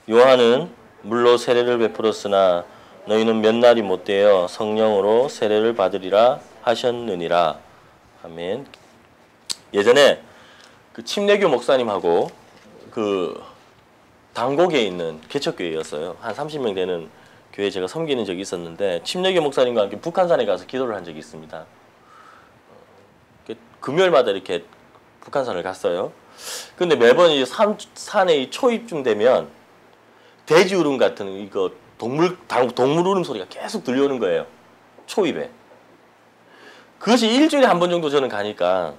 요한은 물로 세례를 베풀었으나 너희는 몇 날이 못되어 성령으로 세례를 받으리라 하셨느니라. 아멘. 예전에 그 침례교 목사님하고 그 당곡에 있는 개척교회였어요. 한 30명 되는 교회 제가 섬기는 적이 있었는데 침례교 목사님과 함께 북한산에 가서 기도를 한 적이 있습니다. 금요일마다 이렇게 북한산을 갔어요. 근데 매번 이 산에 초입쯤 되면 돼지 울음 같은 이거 동물 울음 소리가 계속 들려오는 거예요. 초입에. 그것이 일주일에 한 번 정도 저는 가니까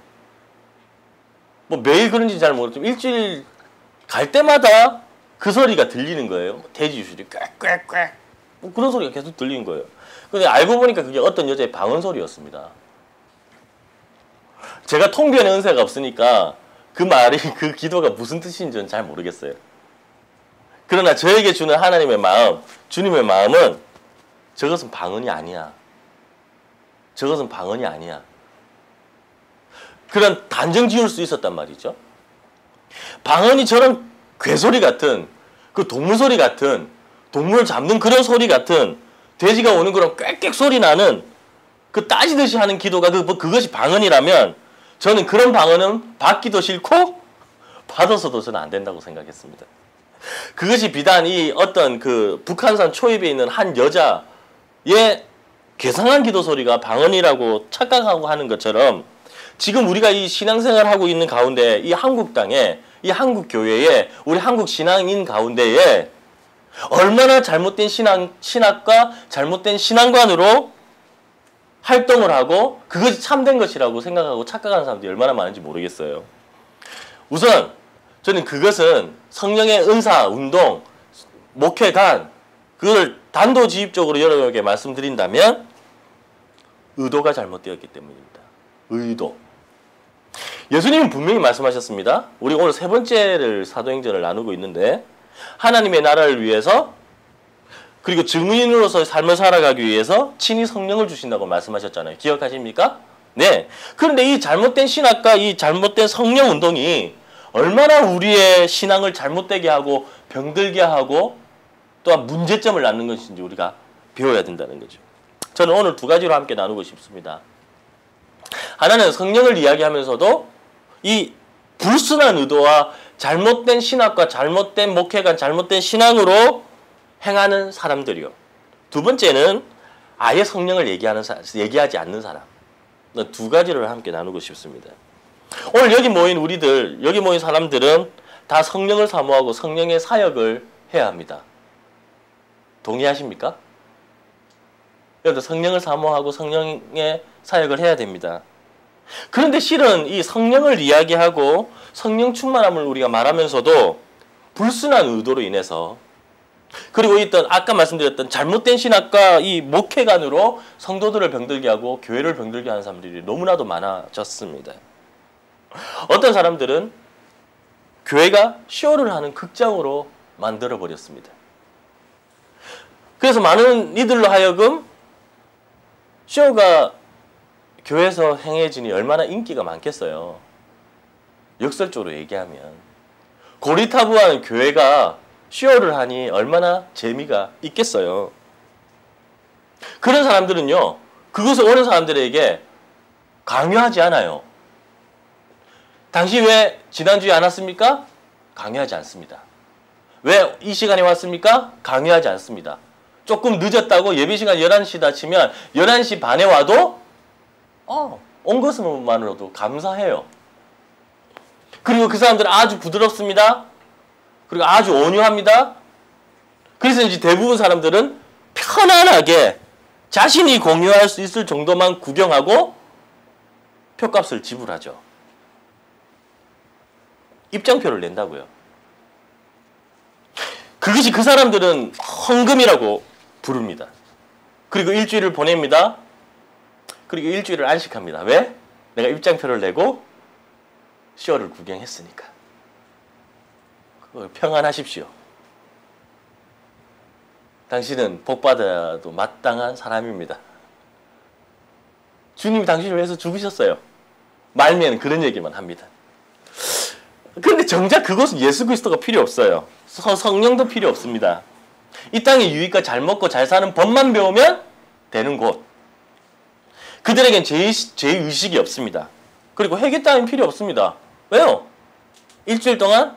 뭐 매일 그런지 잘 모르겠지만 일주일 갈 때마다 그 소리가 들리는 거예요. 돼지 소리 꽥꽥꽥 뭐 그런 소리가 계속 들리는 거예요. 근데 알고 보니까 그게 어떤 여자의 방언 소리였습니다. 제가 통변의 은사가 없으니까 그 말이 그 기도가 무슨 뜻인지는 잘 모르겠어요. 그러나 저에게 주는 하나님의 마음, 주님의 마음은 저것은 방언이 아니야. 저것은 방언이 아니야. 그런 단정 지을 수 있었단 말이죠. 방언이 저런 괴소리 같은 그 동물 소리 같은 동물 잡는 그런 소리 같은 돼지가 오는 그런 꽥꽥 소리 나는 그 따지듯이 하는 기도가 그것이 방언이라면 저는 그런 방언은 받기도 싫고 받아서도 저는 안 된다고 생각했습니다. 그것이 비단 이 어떤 그 북한산 초입에 있는 한 여자의 괴상한 기도 소리가 방언이라고 착각하고 하는 것처럼 지금 우리가 이 신앙생활을 하고 있는 가운데 이 한국 땅에 이 한국 교회에 우리 한국 신앙인 가운데에 얼마나 잘못된 신학과 잘못된 신앙관으로 활동을 하고 그것이 참된 것이라고 생각하고 착각하는 사람들이 얼마나 많은지 모르겠어요. 우선 저는 그것은 성령의 은사, 운동, 목회관 그걸 단도직입적으로 여러분에게 말씀드린다면 의도가 잘못되었기 때문입니다. 의도. 예수님은 분명히 말씀하셨습니다. 우리 오늘 세 번째를 사도행전을 나누고 있는데 하나님의 나라를 위해서 그리고 증인으로서 삶을 살아가기 위해서 친히 성령을 주신다고 말씀하셨잖아요. 기억하십니까? 네. 그런데 이 잘못된 신학과 이 잘못된 성령 운동이 얼마나 우리의 신앙을 잘못되게 하고 병들게 하고 또한 문제점을 낳는 것인지 우리가 배워야 된다는 거죠. 저는 오늘 두 가지로 함께 나누고 싶습니다. 하나는 성령을 이야기하면서도 이 불순한 의도와 잘못된 신학과 잘못된 목회관, 잘못된 신앙으로 행하는 사람들이요. 두 번째는 아예 성령을 얘기하지 않는 사람. 두 가지를 함께 나누고 싶습니다. 오늘 여기 모인 우리들, 여기 모인 사람들은 다 성령을 사모하고 성령의 사역을 해야 합니다. 동의하십니까? 여러분들 성령을 사모하고 성령의 사역을 해야 됩니다. 그런데 실은 이 성령을 이야기하고 성령 충만함을 우리가 말하면서도 불순한 의도로 인해서 그리고 있던 아까 말씀드렸던 잘못된 신학과 이 목회관으로 성도들을 병들게 하고 교회를 병들게 하는 사람들이 너무나도 많아졌습니다. 어떤 사람들은 교회가 쇼를 하는 극장으로 만들어버렸습니다. 그래서 많은 이들로 하여금 쇼가 교회에서 행해지니 얼마나 인기가 많겠어요. 역설적으로 얘기하면 고리타부한 교회가 쇼를 하니 얼마나 재미가 있겠어요. 그런 사람들은요, 그것을 오는 사람들에게 강요하지 않아요. 당신 왜 지난주에 안 왔습니까? 강요하지 않습니다. 왜 이 시간에 왔습니까? 강요하지 않습니다. 조금 늦었다고 예배 시간 11시다 치면 11시 반에 와도 온 것만으로도 감사해요. 그리고 그 사람들은 아주 부드럽습니다. 그리고 아주 온유합니다. 그래서 이제 대부분 사람들은 편안하게 자신이 공유할 수 있을 정도만 구경하고 표값을 지불하죠. 입장표를 낸다고요. 그것이 그 사람들은 헌금이라고 부릅니다. 그리고 일주일을 보냅니다. 그리고 일주일을 안식합니다. 왜? 내가 입장표를 내고 쇼를 구경했으니까. 평안하십시오. 당신은 복받아도 마땅한 사람입니다. 주님이 당신을 위해서 죽으셨어요. 말면 그런 얘기만 합니다. 그런데 정작 그것은 예수 그리스도가 필요 없어요. 성령도 필요 없습니다. 이 땅의 유익과 잘 먹고 잘 사는 법만 배우면 되는 곳. 그들에겐 죄의식이 없습니다. 그리고 회개 따윈 필요 없습니다. 왜요? 일주일 동안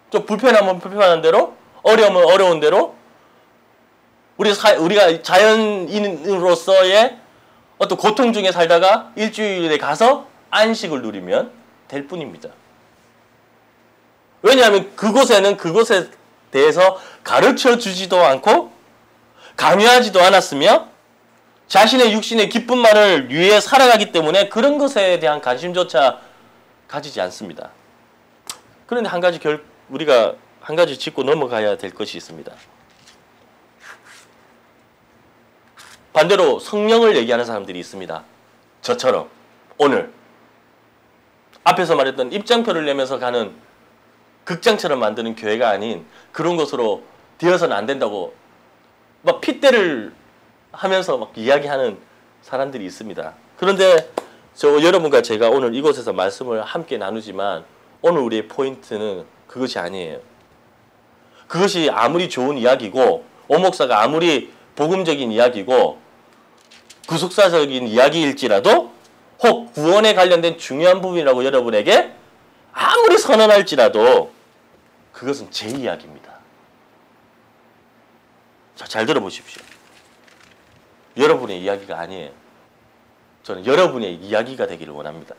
좀 불편하면 불편한 대로, 어려우면 어려운 대로 우리가 자연인으로서의 어떤 고통 중에 살다가 일주일에 가서 안식을 누리면 될 뿐입니다. 왜냐하면 그곳에는 그것에 대해서 가르쳐 주지도 않고 강요하지도 않았으며 자신의 육신의 기쁨만을 위해 살아가기 때문에 그런 것에 대한 관심조차 가지지 않습니다. 그런데 우리가 한 가지 짚고 넘어가야 될 것이 있습니다. 반대로 성령을 얘기하는 사람들이 있습니다. 저처럼 오늘 앞에서 말했던 입장표를 내면서 가는 극장처럼 만드는 교회가 아닌 그런 것으로 되어서는 안 된다고 막 핏대를 하면서 막 이야기하는 사람들이 있습니다. 그런데 여러분과 제가 오늘 이곳에서 말씀을 함께 나누지만 오늘 우리의 포인트는 그것이 아니에요. 그것이 아무리 좋은 이야기고 오목사가 아무리 복음적인 이야기고 구속사적인 이야기일지라도 혹 구원에 관련된 중요한 부분이라고 여러분에게 아무리 선언할지라도 그것은 제 이야기입니다. 자, 잘 들어보십시오. 여러분의 이야기가 아니에요. 저는 여러분의 이야기가 되기를 원합니다.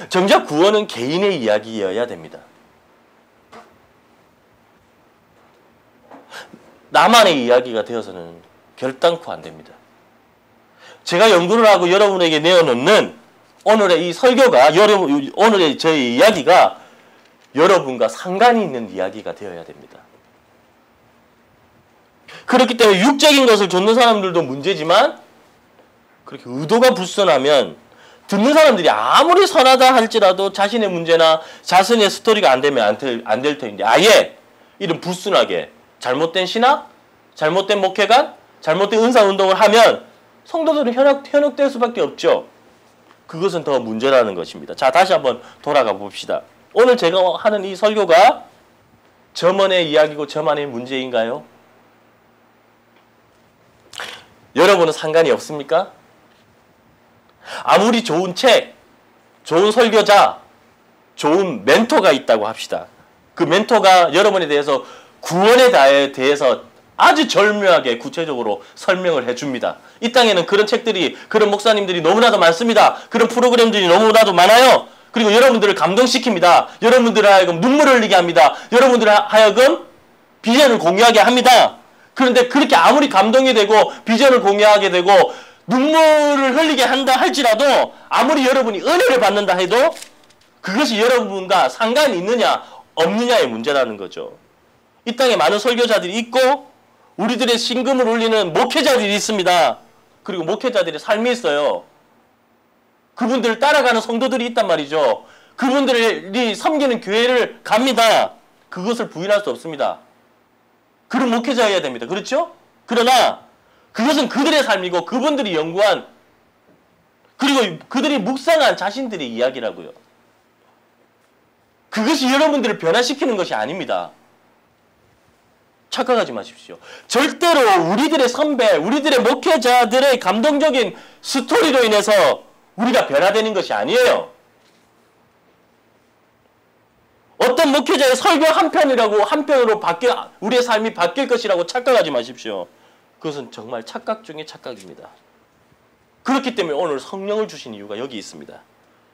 정작 구원은 개인의 이야기여야 됩니다. 나만의 이야기가 되어서는 결단코 안 됩니다. 제가 연구를 하고 여러분에게 내어놓는 오늘의 이 설교가 오늘의 저희 이야기가 여러분과 상관이 있는 이야기가 되어야 됩니다. 그렇기 때문에 육적인 것을 좇는 사람들도 문제지만 그렇게 의도가 불순하면 듣는 사람들이 아무리 선하다 할지라도 자신의 문제나 자신의 스토리가 안 되면 안 될 터인데 아예 이런 불순하게 잘못된 신학, 잘못된 목회관, 잘못된 은사운동을 하면 성도들은 현혹될 수밖에 없죠. 그것은 더 문제라는 것입니다. 자, 다시 한번 돌아가 봅시다. 오늘 제가 하는 이 설교가 저만의 이야기고 저만의 문제인가요? 여러분은 상관이 없습니까? 아무리 좋은 책, 좋은 설교자, 좋은 멘토가 있다고 합시다. 그 멘토가 여러분에 대해서 구원에 대해서 아주 절묘하게 구체적으로 설명을 해줍니다. 이 땅에는 그런 책들이, 그런 목사님들이 너무나도 많습니다. 그런 프로그램들이 너무나도 많아요. 그리고 여러분들을 감동시킵니다. 여러분들을 하여금 눈물을 흘리게 합니다. 여러분들을 하여금 비전을 공유하게 합니다. 그런데 그렇게 아무리 감동이 되고 비전을 공유하게 되고 눈물을 흘리게 한다 할지라도 아무리 여러분이 은혜를 받는다 해도 그것이 여러분과 상관이 있느냐 없느냐의 문제라는 거죠. 이 땅에 많은 설교자들이 있고 우리들의 신금을 울리는 목회자들이 있습니다. 그리고 목회자들의 삶이 있어요. 그분들을 따라가는 성도들이 있단 말이죠. 그분들이 섬기는 교회를 갑니다. 그것을 부인할 수 없습니다. 그런 목회자여야 됩니다. 그렇죠? 그러나 그것은 그들의 삶이고 그분들이 연구한 그리고 그들이 묵상한 자신들의 이야기라고요. 그것이 여러분들을 변화시키는 것이 아닙니다. 착각하지 마십시오. 절대로 우리들의 선배, 우리들의 목회자들의 감동적인 스토리로 인해서 우리가 변화되는 것이 아니에요. 어떤 목회자의 설교 한편으로 우리의 삶이 바뀔 것이라고 착각하지 마십시오. 그것은 정말 착각 중에 착각입니다. 그렇기 때문에 오늘 성령을 주신 이유가 여기 있습니다.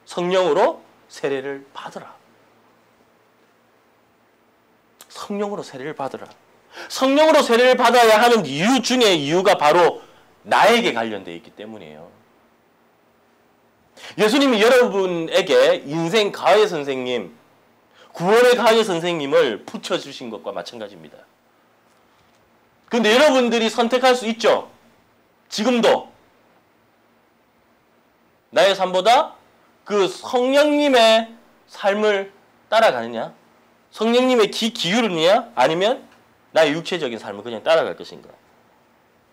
성령으로 세례를 받으라. 성령으로 세례를 받으라. 성령으로 세례를 받아야 하는 이유 중에 이유가 바로 나에게 관련되어 있기 때문이에요. 예수님이 여러분에게 인생 가해 선생님, 구원의 가해 선생님을 붙여주신 것과 마찬가지입니다. 그런데 여러분들이 선택할 수 있죠. 지금도 나의 삶보다 그 성령님의 삶을 따라가느냐, 성령님의 기울이느냐, 아니면 나의 육체적인 삶을 그냥 따라갈 것인가.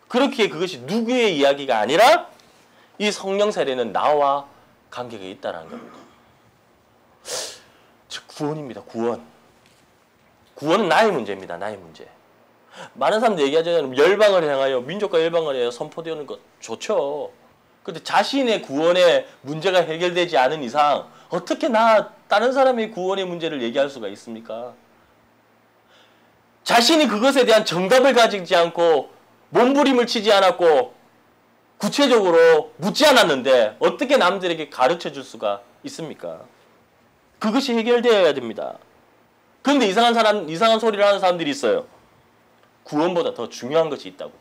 그렇기에 그것이 누구의 이야기가 아니라 이 성령 세례는 나와 관계가 있다는 겁니다. 구원입니다. 구원. 구원은 나의 문제입니다. 나의 문제. 많은 사람들이 얘기하잖아요. 열방을 향하여 민족과 열방을 향하여 선포되는 것 좋죠. 근데 자신의 구원의 문제가 해결되지 않은 이상 어떻게 다른 사람의 구원의 문제를 얘기할 수가 있습니까? 자신이 그것에 대한 정답을 가지지 않고 몸부림을 치지 않았고 구체적으로 묻지 않았는데 어떻게 남들에게 가르쳐 줄 수가 있습니까? 그것이 해결되어야 됩니다. 그런데 이상한 소리를 하는 사람들이 있어요. 구원보다 더 중요한 것이 있다고.